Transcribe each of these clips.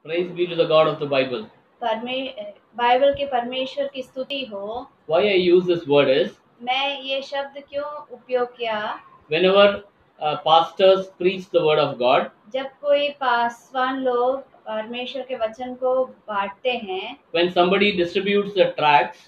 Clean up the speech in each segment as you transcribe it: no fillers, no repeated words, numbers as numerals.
Praise be to the God of the Bible. Bible के परमेश्वर की स्तुति हो। Why I use this word is मैं ये शब्द क्यों उपयोग किया? whenever pastors preach the word of God, जब कोई पासवान लोग परमेश्वर के वचन को बांटते हैं, when somebody distributes the tracts,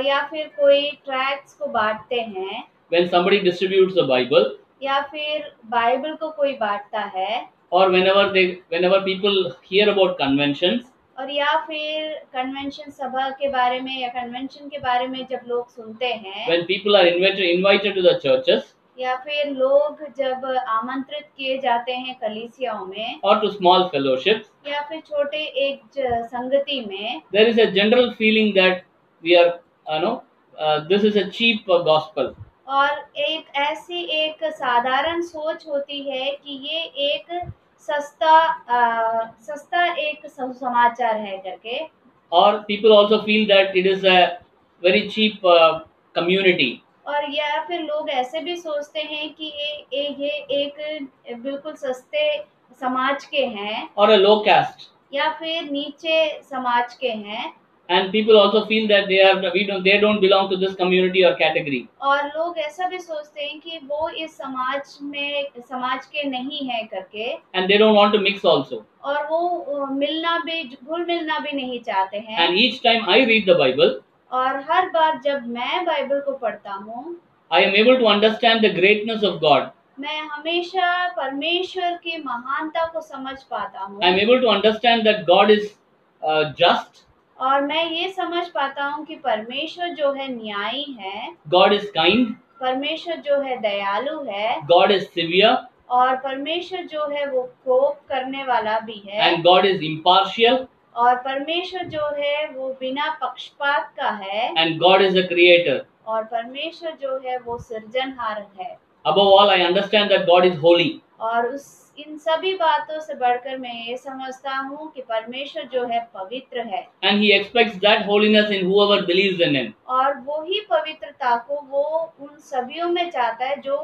या फिर कोई ट्रैक्ट्स को बांटते हैं, when somebody distributes the Bible, या फिर बाइबल को कोई बांटता है, or whenever people hear about conventions, और या फिर कन्वेंशन सभा के बारे में या कन्वेंशन के बारे में जब लोग सुनते हैं, when people are invited to the churches या फिर लोग जब आमंत्रित किए जाते हैं कलीसियाओं में, or to small fellowships, या फिर छोटे एक संगति में, there is a general feeling that we are, this is a cheap gospel. और एक ऐसी एक साधारण सोच होती है कि ये एक सस्ता एक समाचार है करके, Or people also feel that it is a very cheap community. और या फिर लोग ऐसे भी सोचते हैं कि ये एक बिल्कुल सस्ते समाज के हैं, Or a low caste. या फिर नीचे समाज के हैं, And people also feel that they don't belong to this community or category. और लोग ऐसा भी सोचते हैं कि वो इस समाज के नहीं है करके, And they don't want to mix also. और वो घुल मिलना भी नहीं चाहते हैं। And each time I read the Bible, और हर बार जब मैं बाइबल को पढ़ता हूँ, I am able to understand the greatness of God. मैं हमेशा परमेश्वर की महानता को समझ पाता हूँ। I am able to understand that God is just. और मैं ये समझ पाता हूँ कि परमेश्वर जो है न्यायी है, God is kind. परमेश्वर जो है दयालु है, God is severe. और परमेश्वर जो है वो कोप करने वाला भी है, And God is impartial. और परमेश्वर जो है वो बिना पक्षपात का है, And God is a creator. और परमेश्वर जो है वो सृजनहार है। Above all, I understand that God is holy. और इन सभी बातों से बढ़कर मैं ये समझता हूँ कि परमेश्वर जो है पवित्र है, And He expects that holiness in whoever believes in Him. और वो ही पवित्रता को वो उन सभियों में चाहता है जो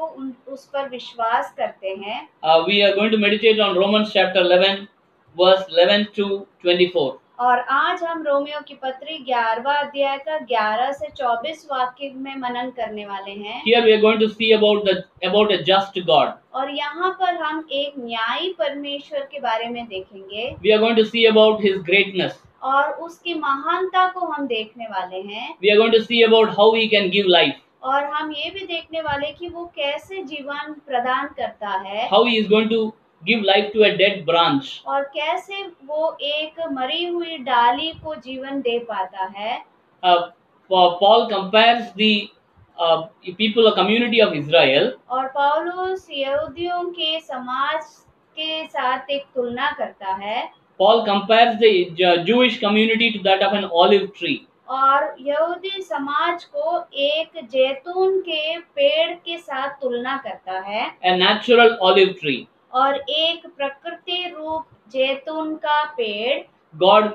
उस पर विश्वास करते हैं। We are going to meditate on Romans chapter 11, verse 11 to 24. और आज हम रोमियो की पत्री 11वां अध्याय का 11 से 24 वाक्य में मनन करने वाले हैं। Here we are going to see about a just God. और यहाँ पर हम एक न्यायी परमेश्वर के बारे में देखेंगे। We are going to see about His greatness. और उसकी महानता को हम देखने वाले हैं। We are going to see about how He can give life. और हम ये भी देखने वाले कि वो कैसे जीवन प्रदान करता है। How He is going to give life to a dead branch. और कैसे वो एक मरी हुई डाली को जीवन दे पाता है। Paul compares the people, a community of Israel. और पौलुस यहूदियों के समाज के साथ एक तुलना करता है। Paul compares the Jewish community to that of an olive tree. और यहूदी समाज को एक जैतून के पेड़ के साथ तुलना करता है। A natural olive tree. और एक प्रकृति रूप जैतून का पेड़ God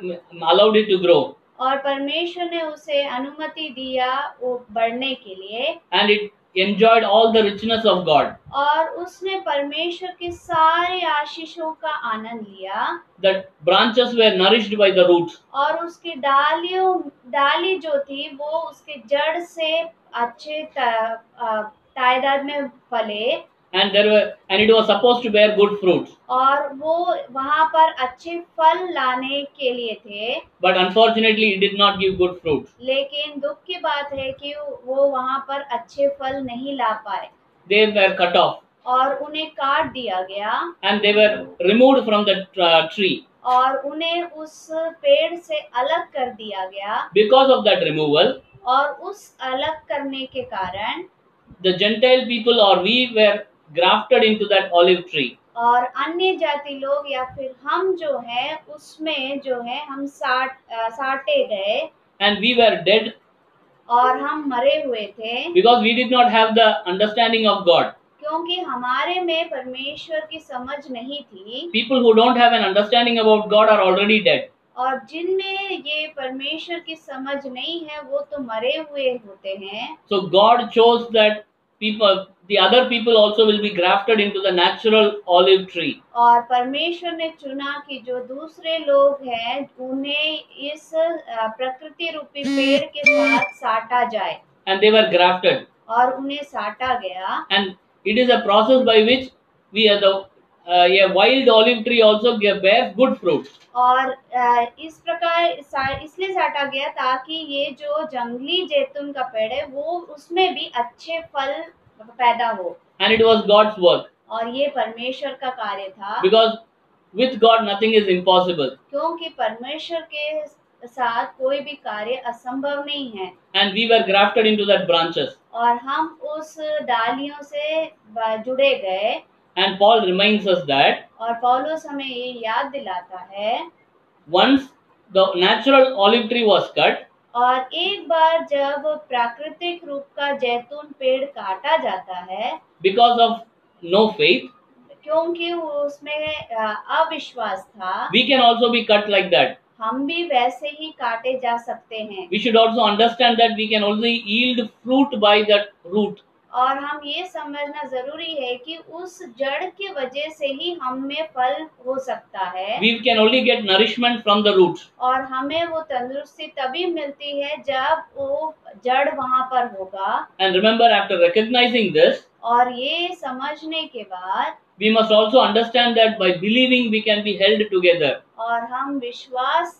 allowed it to grow. और परमेश्वर ने उसे अनुमति दिया वो बढ़ने के लिए। And it enjoyed all the richness of God. और उसने परमेश्वर के सारे आशीषों का आनंद लिया। The branches were nourished by the roots. और उसकी डाली जो थी वो उसके जड़ से अच्छे तादाद में फले। And it was supposed to bear good fruits. और वो वहाँ पर अच्छे फल लाने के लिए थे। But unfortunately, it did not give good fruits. लेकिन दुख की बात है कि वो वहाँ पर अच्छे फल नहीं ला पाए। They were cut off. और उन्हें काट दिया गया। And they were removed from the tree. और उन्हें उस पेड़ से अलग कर दिया गया। Because of that removal, और उस अलग करने के कारण the Gentile people or we were grafted into that olive tree. और अन्य जाति लोग या फिर हम जो है उसमें जो है हम साटे गए। And we were dead. और हम मरे हुए थे। Because we did not have the understanding of God. क्योंकि हमारे में परमेश्वर की समझ नहीं थी। People who don't have an understanding about God are already dead. और जिनमें ये परमेश्वर की समझ नहीं है वो तो मरे हुए होते हैं। So God chose that the other people also will be grafted into the natural olive tree. और परमेश्वर ने चुना कि जो दूसरे लोग हैं उन्हें इस प्रकृति रूपी पेड़ के साथ साटा जाए, And they were grafted. और उन्हें साटा गया। And it is a process by which we are a wild olive tree also bears good fruit. और इस प्रकार इसलिए साटा गया ताकि ये जो जंगली जैतून का पेड़ है वो उसमें भी अच्छे फल पैदा हो। And it was God's work. और ये परमेश्वर का कार्य था, Because with God nothing is impossible. क्योंकि परमेश्वर के साथ कोई भी कार्य असंभव नहीं है। And we were grafted into that branches. और हम उस डालियों से जुड़े गए। And Paul reminds us that और पौलुस हमें ये याद दिलाता है, once the natural olive tree was cut, और एक बार जब प्राकृतिक रूप का जैतून पेड़ काटा जाता है, because of no faith, क्योंकि उसमें अविश्वास था, we can also be cut like that. हम भी वैसे ही काटे जा सकते हैं। We should also understand that we can only yield fruit by that root. और हम ये समझना जरूरी है कि उस जड़ की वजह से ही हम में फल हो सकता है। We can only get nourishment from the roots. और हमें वो तंदुरुस्ती तभी मिलती है जब वो जड़ वहाँ पर होगा। And remember, after recognizing this, और ये समझने के बाद we must also understand that by believing we can be held together. और हम विश्वास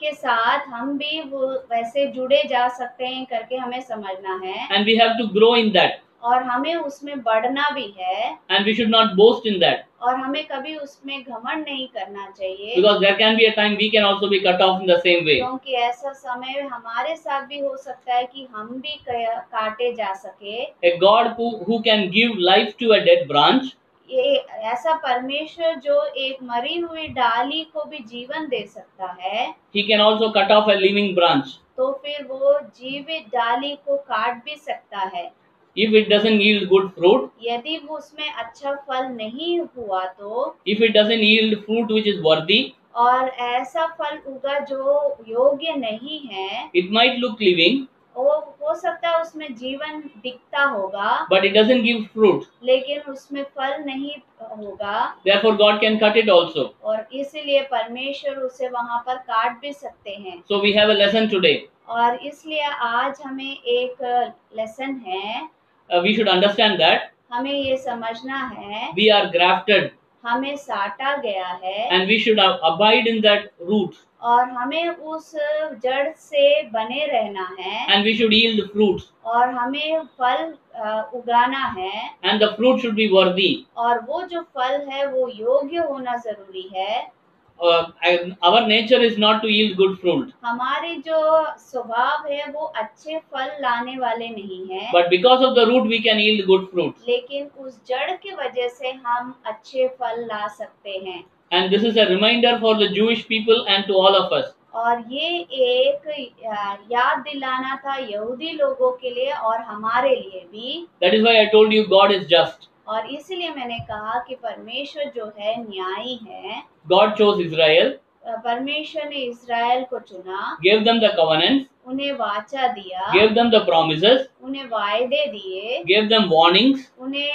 के साथ हम भी वो वैसे जुड़े जा सकते हैं करके हमें समझना है। And we have to grow in that. और हमें उसमें बढ़ना भी है। And we should not boast in that. और हमें कभी उसमें घमंड नहीं करना चाहिए। Because there can be a time we can also be cut off in the same way. क्योंकि ऐसा समय हमारे साथ भी हो सकता है कि हम भी काटे जा सके। A God who can give life to a dead branch, ये ऐसा परमेश्वर जो एक मरी हुई डाली को भी जीवन दे सकता है, He can also cut off a living branch. तो फिर वो जीवित डाली को काट भी सकता है। If it doesn't yield good fruit, यदि वो उसमें अच्छा फल नहीं हुआ तो, if it doesn't yield fruit which is worthy, और ऐसा फल उगा जो योग्य नहीं है, it might look living, वो हो सकता है उसमें जीवन दिखता होगा, but it doesn't give fruit. लेकिन उसमें फल नहीं होगा। Therefore, God can cut it also. और इसीलिए परमेश्वर उसे वहाँ पर काट भी सकते हैं। So we have a lesson today. और इसलिए आज हमें एक लेसन है। We should understand that हमें ये समझना है, we are grafted, हमें साटा गया है, and we should abide in that root, और हमें उस जड़ से बने रहना है, and we should yield fruits, और हमें फल उगाना है, and the fruit should be worthy. और वो जो फल है वो योग्य होना जरूरी है। Our nature is not to yield good fruit, हमारी जो स्वभाव है वो अच्छे फल लाने वाले नहीं है, but because of the root we can yield good fruit. लेकिन उस जड़ की वजह से हम अच्छे फल ला सकते हैं। And this is a reminder for the Jewish people and to all of us. और ये एक याद दिलाना था यहूदी लोगों के लिए और हमारे लिए भी। That is why I told you God is just. और इसलिए मैंने कहा कि परमेश्वर जो है न्यायी है। God chose Israel, परमेश्वर ने इस्राएल को चुना, gave them the covenants, उन्हें वाचा दिया, gave them the promises, उन्हें वायदे दिए, gave them warnings. उन्हें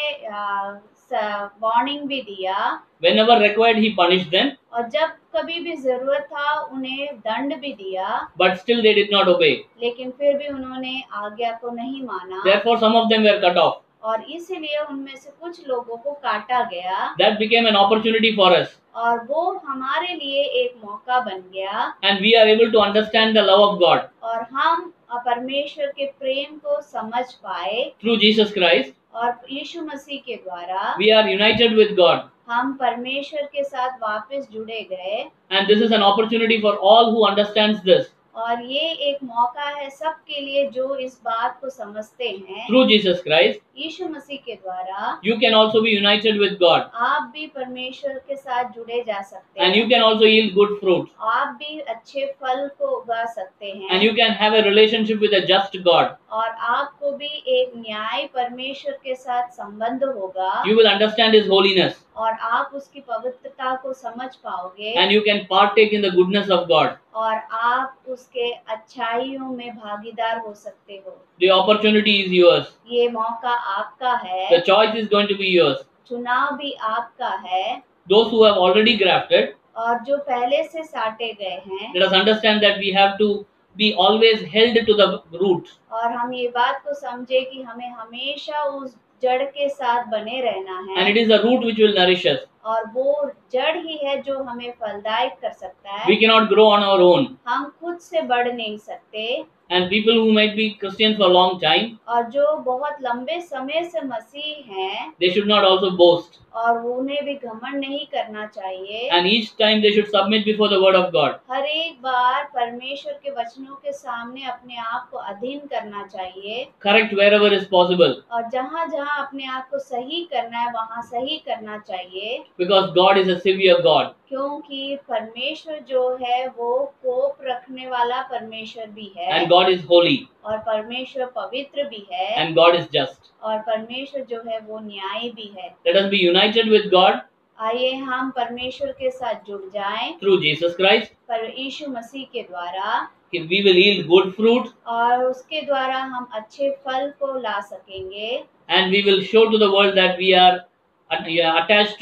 वार्निंग भी दिया। Whenever required, He punished them, और जब कभी भी जरूरत था उन्हें दंड भी दिया, but still they did not obey. लेकिन फिर भी उन्होंने आज्ञा को नहीं माना। Therefore, some of them were cut off. और इसीलिए उनमें से कुछ लोगों को काटा गया। That became an opportunity for us, और वो हमारे लिए एक मौका बन गया। and we are able to understand the love of God और हम परमेश्वर के प्रेम को समझ पाए through Jesus Christ. और यीशु मसीह के द्वारा We are united with God, हम परमेश्वर के साथ वापस जुड़े गए। and this is an opportunity for all who understands this. और ये एक मौका है सबके लिए जो इस बात को समझते हैं। Through Jesus Christ, यीशु मसीह के द्वारा you can also be united with God, आप भी परमेश्वर के साथ जुड़े जा सकते and हैं। you can also yield good fruits, आप भी अच्छे फल को उगा सकते हैं। and you can have a relationship with a just God. और आपको भी एक न्याय परमेश्वर के साथ संबंध होगा। You will understand His holiness, और आप उसकी पवित्रता को समझ पाओगे। and you can partake in the goodness of God. और आप उसके अच्छाइयों में भागीदार हो सकते हो। The opportunity is yours. ये मौका आपका है, The choice is going to be yours. चुनाव भी आपका है। Those who have already grafted, और जो पहले से साटे गए हैं, let us understand that we have to be always held to the root. और हम ये बात को समझे कि हमें हमेशा उस जड़ के साथ बने रहना And है, it is the root which will nourish us. और वो जड़ ही है जो हमें फलदायक कर सकता We है। cannot grow on our own. हम खुद से बढ़ नहीं सकते, And people who might be Christians for a long time, और जो बहुत लंबे समय से मसीह हैं, they should not also boast. और उन्हें भी घमंड नहीं करना चाहिए। And each time they should submit before the word of God. हर एक बार परमेश्वर के वचनों के सामने अपने आप को अधीन करना चाहिए, Correct wherever is possible. और जहाँ जहाँ अपने आप को सही करना है वहाँ सही करना चाहिए, Because God is a severe God. क्योंकि परमेश्वर जो है वो कोप रखने वाला परमेश्वर भी है, And God is holy. और परमेश्वर पवित्र भी है, And God is just. और परमेश्वर जो है वो न्यायी भी है। Let us be united with God आइए हम परमेश्वर के साथ जुड़ जाएं through Jesus Christ. पर यीशु मसीह के द्वारा, We will yield good fruit. और उसके द्वारा हम अच्छे फल को ला सकेंगे, And we will show to the world that we are attached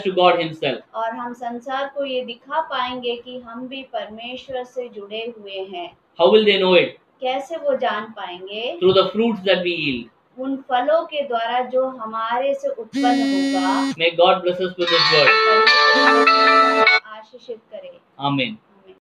to God Himself. और हम संसार को ये दिखा पाएंगे कि हम भी परमेश्वर से जुड़े हुए हैं। How will they know it? कैसे वो जान पाएंगे? Through the fruits that we yield. उन फलों के द्वारा जो हमारे से उत्पन्न होगा। May God bless us with His word. परमेश्वर आशीषित करे। Amen.